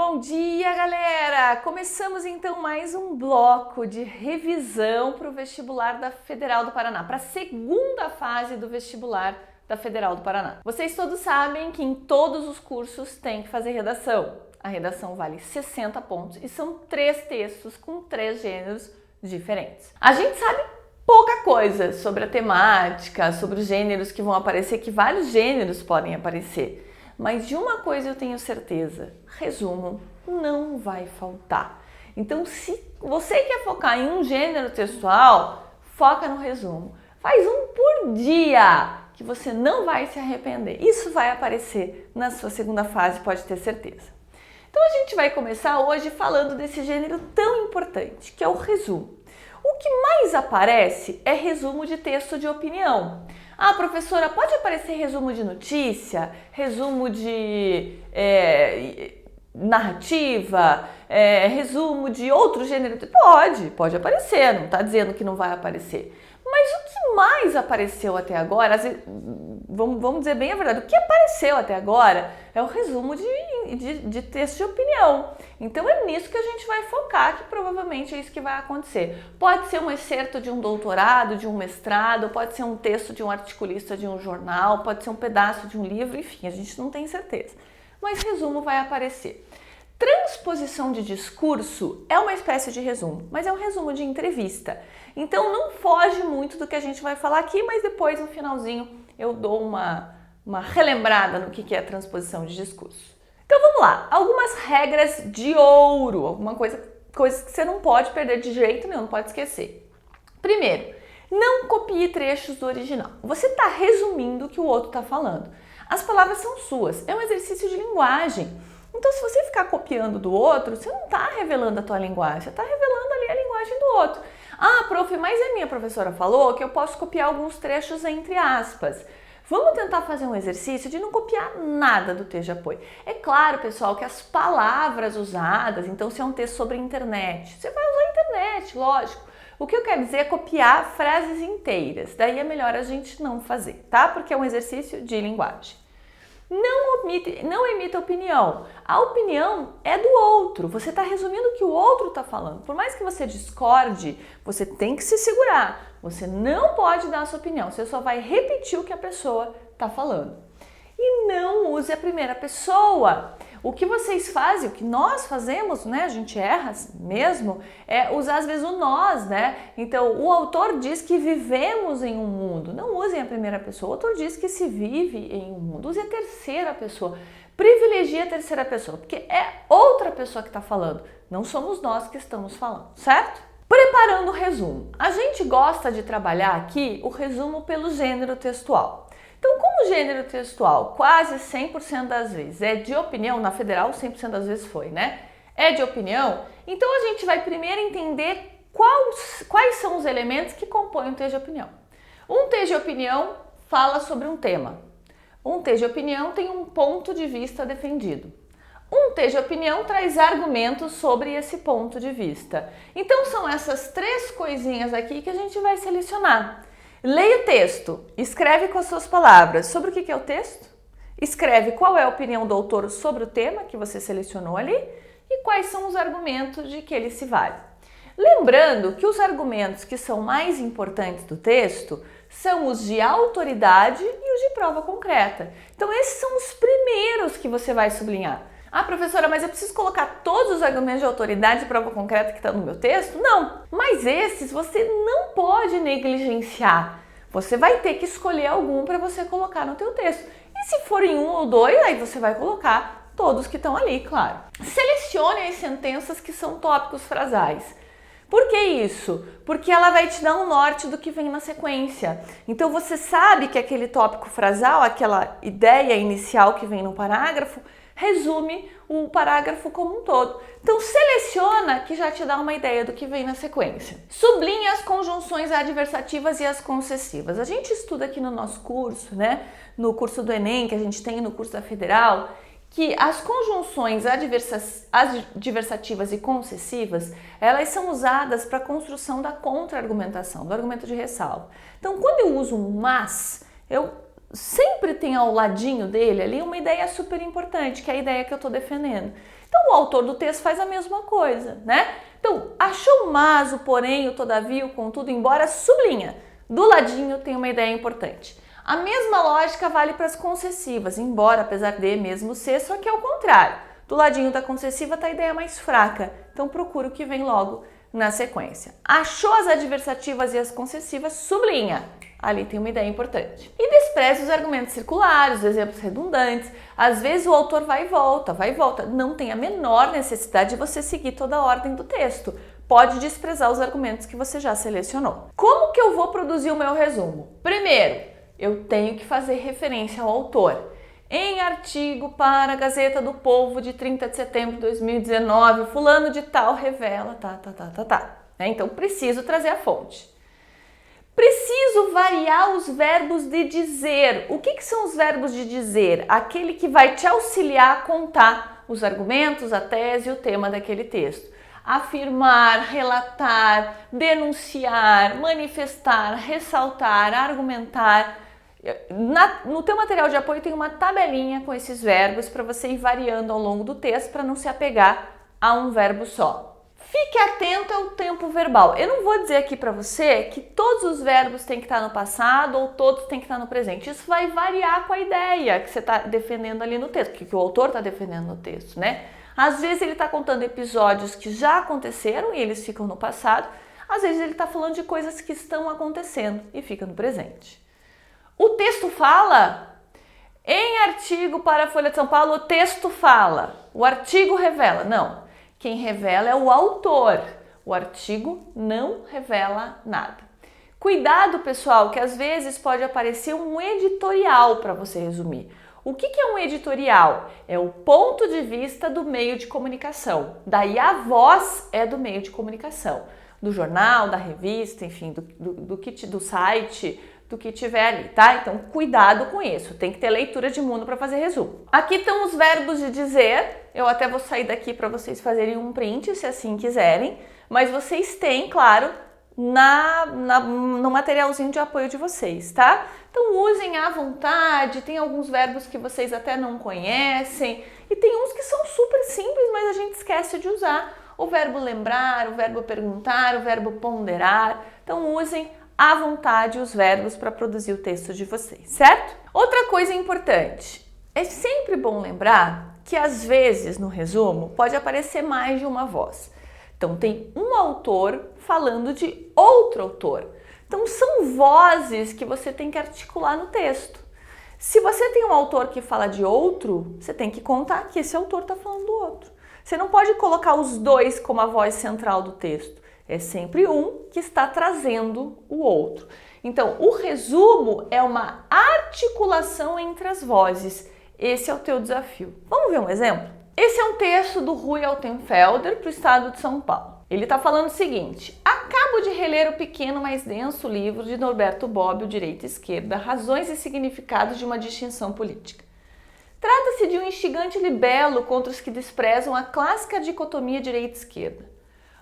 Bom dia, galera! Começamos então mais um bloco de revisão para o vestibular da Federal do Paraná, para a segunda fase do vestibular da Federal do Paraná. Vocês todos sabem que em todos os cursos tem que fazer redação. A redação vale 60 pontos e são 3 textos com 3 gêneros diferentes. A gente sabe pouca coisa sobre a temática, sobre os gêneros que vão aparecer, que vários gêneros podem aparecer. Mas de uma coisa eu tenho certeza, resumo não vai faltar. Então, se você quer focar em um gênero textual, foca no resumo. Faz um por dia, que você não vai se arrepender. Isso vai aparecer na sua segunda fase, pode ter certeza. Então, a gente vai começar hoje falando desse gênero tão importante, que é o resumo. O que mais aparece é resumo de texto de opinião. Ah, professora, pode aparecer resumo de notícia, resumo de narrativa, resumo de outro gênero? Pode aparecer, não está dizendo que não vai aparecer. Mas o que mais apareceu até agora, vamos dizer bem a verdade, o que apareceu até agora é o resumo de texto de opinião. Então é nisso que a gente vai focar, que provavelmente é isso que vai acontecer. Pode ser um excerto de um doutorado, de um mestrado, pode ser um texto de um articulista de um jornal, pode ser um pedaço de um livro, enfim, a gente não tem certeza. Mas resumo vai aparecer. Transposição de discurso é uma espécie de resumo, mas é um resumo de entrevista. Então não foge muito do que a gente vai falar aqui, mas depois no finalzinho eu dou uma relembrada no que é transposição de discurso. Então vamos lá, algumas regras de ouro, coisas que você não pode perder de jeito nenhum, não pode esquecer. Primeiro, não copie trechos do original. Você está resumindo o que o outro está falando. As palavras são suas, é um exercício de linguagem. Então, se você ficar copiando do outro, você não está revelando a tua linguagem, você está revelando ali a linguagem do outro. Ah, prof, mas a minha professora falou que eu posso copiar alguns trechos entre aspas. Vamos tentar fazer um exercício de não copiar nada do texto de apoio. É claro, pessoal, que as palavras usadas, então se é um texto sobre internet, você vai usar a internet, lógico. O que eu quero dizer é copiar frases inteiras, daí é melhor a gente não fazer, tá? Porque é um exercício de linguagem. Não emita opinião. A opinião é do outro. Você está resumindo o que o outro está falando. Por mais que você discorde, você tem que se segurar. Você não pode dar a sua opinião. Você só vai repetir o que a pessoa está falando. E não use a primeira pessoa. O que vocês fazem, o que nós fazemos, né? A gente erra mesmo, é usar às vezes o nós, né? Então, o autor diz que vivemos em um mundo. Não usem a primeira pessoa. O autor diz que se vive em um mundo. Use a terceira pessoa. Privilegie a terceira pessoa, porque é outra pessoa que está falando. Não somos nós que estamos falando, certo? Preparando o resumo. A gente gosta de trabalhar aqui o resumo pelo gênero textual. Então, como o gênero textual quase 100% das vezes é de opinião, na Federal 100% das vezes foi, né? É de opinião, então a gente vai primeiro entender quais são os elementos que compõem um texto de opinião. Um texto de opinião fala sobre um tema. Um texto de opinião tem um ponto de vista defendido. Um texto de opinião traz argumentos sobre esse ponto de vista. Então, são essas 3 coisinhas aqui que a gente vai selecionar. Leia o texto, escreve com as suas palavras sobre o que é o texto, escreve qual é a opinião do autor sobre o tema que você selecionou ali e quais são os argumentos de que ele se vale. Lembrando que os argumentos que são mais importantes do texto são os de autoridade e os de prova concreta. Então esses são os primeiros que você vai sublinhar. Ah, professora, mas eu preciso colocar todos os argumentos de autoridade e prova concreta que estão no meu texto? Não, mas esses você não pode negligenciar. Você vai ter que escolher algum para você colocar no teu texto. E se forem 1 ou 2, aí você vai colocar todos que estão ali, claro. Selecione as sentenças que são tópicos frasais. Por que isso? Porque ela vai te dar um norte do que vem na sequência. Então você sabe que aquele tópico frasal, aquela ideia inicial que vem no parágrafo, resume o parágrafo como um todo. Então seleciona que já te dá uma ideia do que vem na sequência. Sublinhe as conjunções adversativas e as concessivas. A gente estuda aqui no nosso curso, né? No curso do Enem, que a gente tem no curso da Federal, que as conjunções adversativas e concessivas, elas são usadas para a construção da contra-argumentação, do argumento de ressalva. Então, quando eu uso um mas, eu sempre tem ao ladinho dele ali uma ideia super importante, que é a ideia que eu estou defendendo. Então o autor do texto faz a mesma coisa, né? Então, achou o mas, o porém, o todavia, o contudo, embora, sublinha. Do ladinho tem uma ideia importante. A mesma lógica vale para as concessivas, embora, apesar de, mesmo ser, só que é o contrário. Do ladinho da concessiva está a ideia mais fraca, então procura o que vem logo na sequência. Achou as adversativas e as concessivas, sublinha. Ali tem uma ideia importante. E despreze os argumentos circulares, os exemplos redundantes. Às vezes o autor vai e volta, vai e volta. Não tem a menor necessidade de você seguir toda a ordem do texto. Pode desprezar os argumentos que você já selecionou. Como que eu vou produzir o meu resumo? Primeiro, eu tenho que fazer referência ao autor. Em artigo para a Gazeta do Povo de 30 de setembro de 2019, fulano de tal revela, Então, preciso trazer a fonte. Preciso variar os verbos de dizer. O que são os verbos de dizer? Aquele que vai te auxiliar a contar os argumentos, a tese e o tema daquele texto. Afirmar, relatar, denunciar, manifestar, ressaltar, argumentar. No teu material de apoio tem uma tabelinha com esses verbos para você ir variando ao longo do texto para não se apegar a um verbo só. Fique atento ao tempo verbal. Eu não vou dizer aqui para você que todos os verbos têm que estar no passado ou todos têm que estar no presente. Isso vai variar com a ideia que você está defendendo ali no texto, que o autor está defendendo no texto, né? Às vezes ele está contando episódios que já aconteceram e eles ficam no passado. Às vezes ele está falando de coisas que estão acontecendo e fica no presente. O texto fala, em artigo para a Folha de São Paulo, o texto fala, o artigo revela. Não, quem revela é o autor, o artigo não revela nada. Cuidado, pessoal, que às vezes pode aparecer um editorial para você resumir. O que é um editorial? É o ponto de vista do meio de comunicação, daí a voz é do meio de comunicação, do jornal, da revista, enfim, do site, do que tiver ali, tá? Então, cuidado com isso. Tem que ter leitura de mundo para fazer resumo. Aqui estão os verbos de dizer. Eu até vou sair daqui para vocês fazerem um print, se assim quiserem. Mas vocês têm, claro, no materialzinho de apoio de vocês, tá? Então, usem à vontade. Tem alguns verbos que vocês até não conhecem. E tem uns que são super simples, mas a gente esquece de usar. O verbo lembrar, o verbo perguntar, o verbo ponderar. Então, usem à vontade os verbos para produzir o texto de vocês, certo? Outra coisa importante, é sempre bom lembrar que às vezes no resumo pode aparecer mais de uma voz. Então tem um autor falando de outro autor. Então são vozes que você tem que articular no texto. Se você tem um autor que fala de outro, você tem que contar que esse autor está falando do outro. Você não pode colocar os dois como a voz central do texto. É sempre um que está trazendo o outro. Então, o resumo é uma articulação entre as vozes. Esse é o teu desafio. Vamos ver um exemplo? Esse é um texto do Rui Altenfelder para o estado de São Paulo. Ele está falando o seguinte: acabo de reler o pequeno, mas denso livro de Norberto Bobbio, Direita e Esquerda, Razões e Significados de uma Distinção Política. Trata-se de um instigante libelo contra os que desprezam a clássica dicotomia direita-esquerda.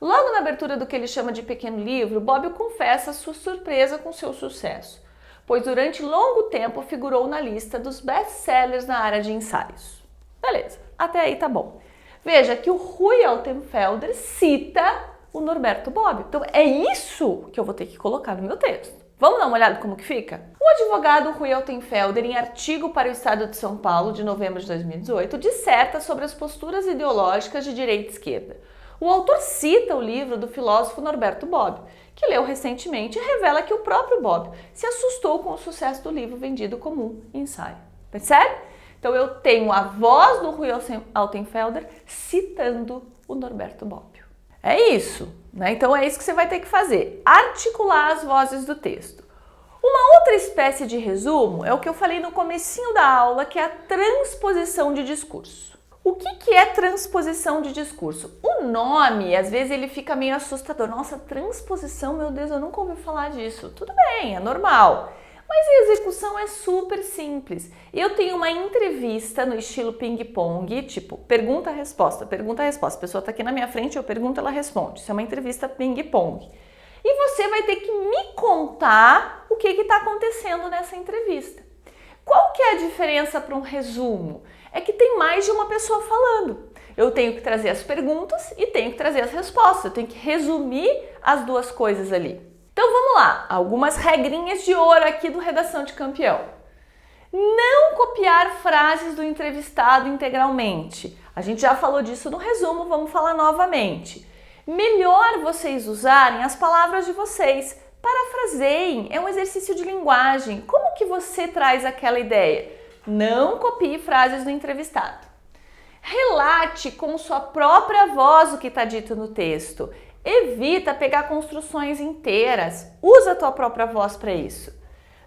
Logo na abertura do que ele chama de pequeno livro, Bobbio confessa sua surpresa com seu sucesso, pois durante longo tempo figurou na lista dos best-sellers na área de ensaios. Beleza, até aí tá bom. Veja que o Rui Altenfelder cita o Norberto Bobbio. Então é isso que eu vou ter que colocar no meu texto. Vamos dar uma olhada como que fica? O advogado Rui Altenfelder, em artigo para o Estado de São Paulo, de novembro de 2018, disserta sobre as posturas ideológicas de direita e esquerda. O autor cita o livro do filósofo Norberto Bobbio, que leu recentemente e revela que o próprio Bobbio se assustou com o sucesso do livro vendido como um ensaio. Percebe? Então eu tenho a voz do Rui Altenfelder citando o Norberto Bobbio. É isso, né? Então é isso que você vai ter que fazer, articular as vozes do texto. Uma outra espécie de resumo é o que eu falei no comecinho da aula, que é a transposição de discurso. O que é transposição de discurso? O nome, às vezes, ele fica meio assustador. Nossa, transposição, meu Deus, eu nunca ouvi falar disso. Tudo bem, é normal. Mas a execução é super simples. Eu tenho uma entrevista no estilo ping-pong, tipo pergunta-resposta, pergunta-resposta. A pessoa está aqui na minha frente, eu pergunto, ela responde. Isso é uma entrevista ping-pong. E você vai ter que me contar o que está acontecendo nessa entrevista. Qual que é a diferença para um resumo? É que tem mais de uma pessoa falando. Eu tenho que trazer as perguntas e tenho que trazer as respostas. Eu tenho que resumir as duas coisas ali. Então vamos lá, algumas regrinhas de ouro aqui do Redação de Campeão. Não copiar frases do entrevistado integralmente. A gente já falou disso no resumo, vamos falar novamente. Melhor vocês usarem as palavras de vocês. Parafraseiem, é um exercício de linguagem. Como que você traz aquela ideia? Não copie frases do entrevistado. Relate com sua própria voz o que está dito no texto. Evita pegar construções inteiras. Usa a tua própria voz para isso.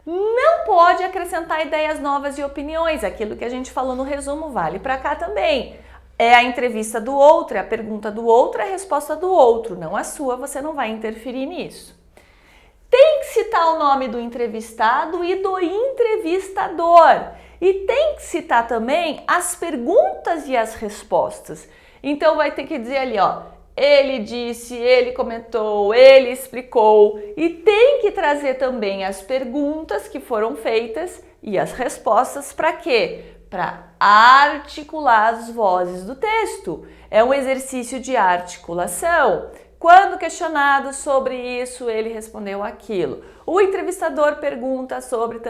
Não pode acrescentar ideias novas e opiniões. Aquilo que a gente falou no resumo vale para cá também. É a entrevista do outro, é a pergunta do outro, é a resposta do outro, não a sua, você não vai interferir nisso. Tem que citar o nome do entrevistado e do entrevistador. E tem que citar também as perguntas e as respostas. Então vai ter que dizer ali, ó, ele disse, ele comentou, ele explicou. E tem que trazer também as perguntas que foram feitas e as respostas para quê? Para articular as vozes do texto. É um exercício de articulação. Quando questionado sobre isso, ele respondeu aquilo. O entrevistador pergunta sobre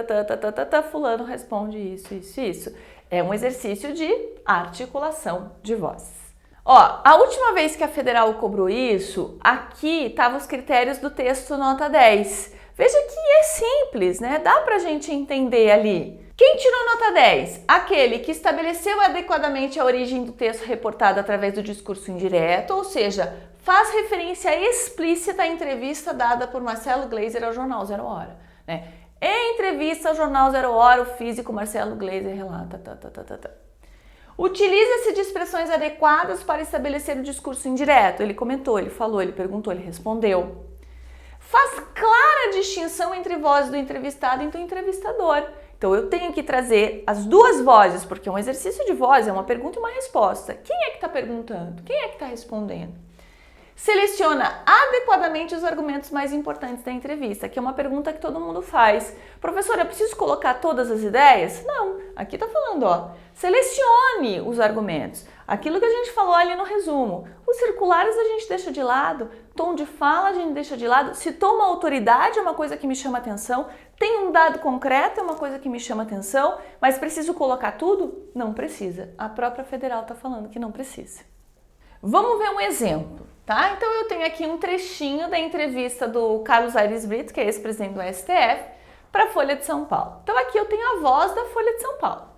fulano responde isso. É um exercício de articulação de vozes. Ó, a última vez que a Federal cobrou isso, aqui estavam os critérios do texto nota 10. Veja que é simples, né? Dá pra gente entender ali. Quem tirou nota 10? Aquele que estabeleceu adequadamente a origem do texto reportado através do discurso indireto, ou seja, faz referência explícita à entrevista dada por Marcelo Gleiser ao jornal Zero Hora. Né? Em entrevista ao jornal Zero Hora, o físico Marcelo Gleiser relata... Utiliza-se de expressões adequadas para estabelecer o discurso indireto. Ele comentou, ele falou, ele perguntou, ele respondeu. Faz clara distinção entre voz do entrevistado e do entrevistador. Então eu tenho que trazer as duas vozes, porque é um exercício de voz, é uma pergunta e uma resposta. Quem é que está perguntando? Quem é que está respondendo? Seleciona adequadamente os argumentos mais importantes da entrevista, que é uma pergunta que todo mundo faz. Professora, eu preciso colocar todas as ideias? Não, aqui está falando, ó. Selecione os argumentos. Aquilo que a gente falou ali no resumo. Os circulares a gente deixa de lado, tom de fala a gente deixa de lado. Citou uma autoridade, é uma coisa que me chama atenção. Tem um dado concreto, é uma coisa que me chama atenção. Mas preciso colocar tudo? Não precisa. A própria Federal está falando que não precisa. Vamos ver um exemplo. Tá? Então eu tenho aqui um trechinho da entrevista do Carlos Aires Brito, que é ex-presidente do STF, para a Folha de São Paulo. Então aqui eu tenho a voz da Folha de São Paulo.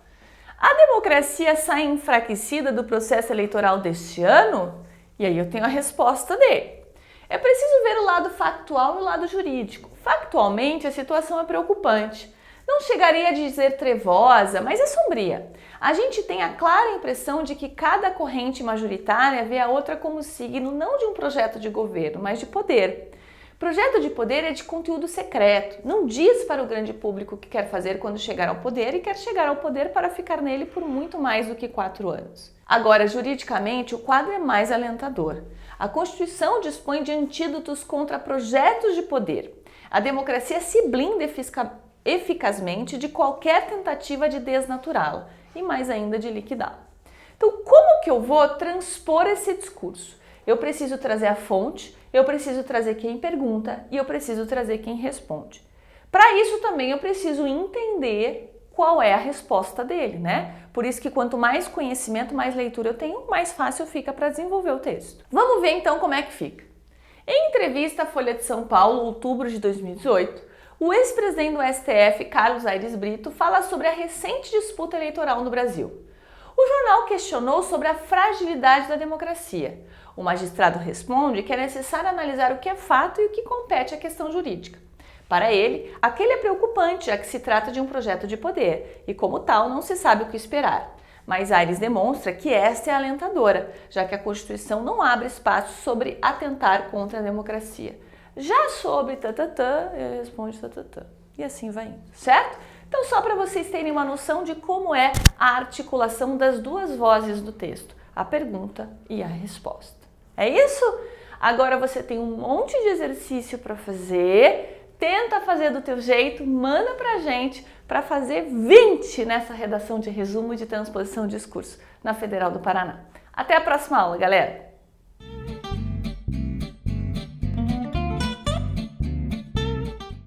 A democracia sai enfraquecida do processo eleitoral deste ano? E aí eu tenho a resposta dele. É preciso ver o lado factual e o lado jurídico. Factualmente, a situação é preocupante. Não chegaria a dizer trevosa, mas é sombria. A gente tem a clara impressão de que cada corrente majoritária vê a outra como signo não de um projeto de governo, mas de poder. Projeto de poder é de conteúdo secreto, não diz para o grande público o que quer fazer quando chegar ao poder e quer chegar ao poder para ficar nele por muito mais do que 4 anos. Agora, juridicamente, o quadro é mais alentador. A Constituição dispõe de antídotos contra projetos de poder. A democracia se blinda eficazmente de qualquer tentativa de desnaturá-la e mais ainda de liquidá-la. Então, como que eu vou transpor esse discurso? Eu preciso trazer a fonte, eu preciso trazer quem pergunta e eu preciso trazer quem responde. Para isso também eu preciso entender qual é a resposta dele, né? Por isso que quanto mais conhecimento, mais leitura eu tenho, mais fácil fica para desenvolver o texto. Vamos ver então como é que fica. Em entrevista à Folha de São Paulo, outubro de 2018, o ex-presidente do STF, Carlos Aires Brito, fala sobre a recente disputa eleitoral no Brasil. O jornal questionou sobre a fragilidade da democracia. O magistrado responde que é necessário analisar o que é fato e o que compete à questão jurídica. Para ele, aquele é preocupante, já que se trata de um projeto de poder e, como tal, não se sabe o que esperar. Mas Aires demonstra que esta é alentadora, já que a Constituição não abre espaço sobre atentar contra a democracia. Já sobre ele responde e assim vai indo, certo? Então, só para vocês terem uma noção de como é a articulação das duas vozes do texto, a pergunta e a resposta. É isso? Agora você tem um monte de exercício para fazer, tenta fazer do teu jeito, manda pra gente para fazer 20 nessa redação de resumo de transposição de discurso na Federal do Paraná. Até a próxima aula, galera!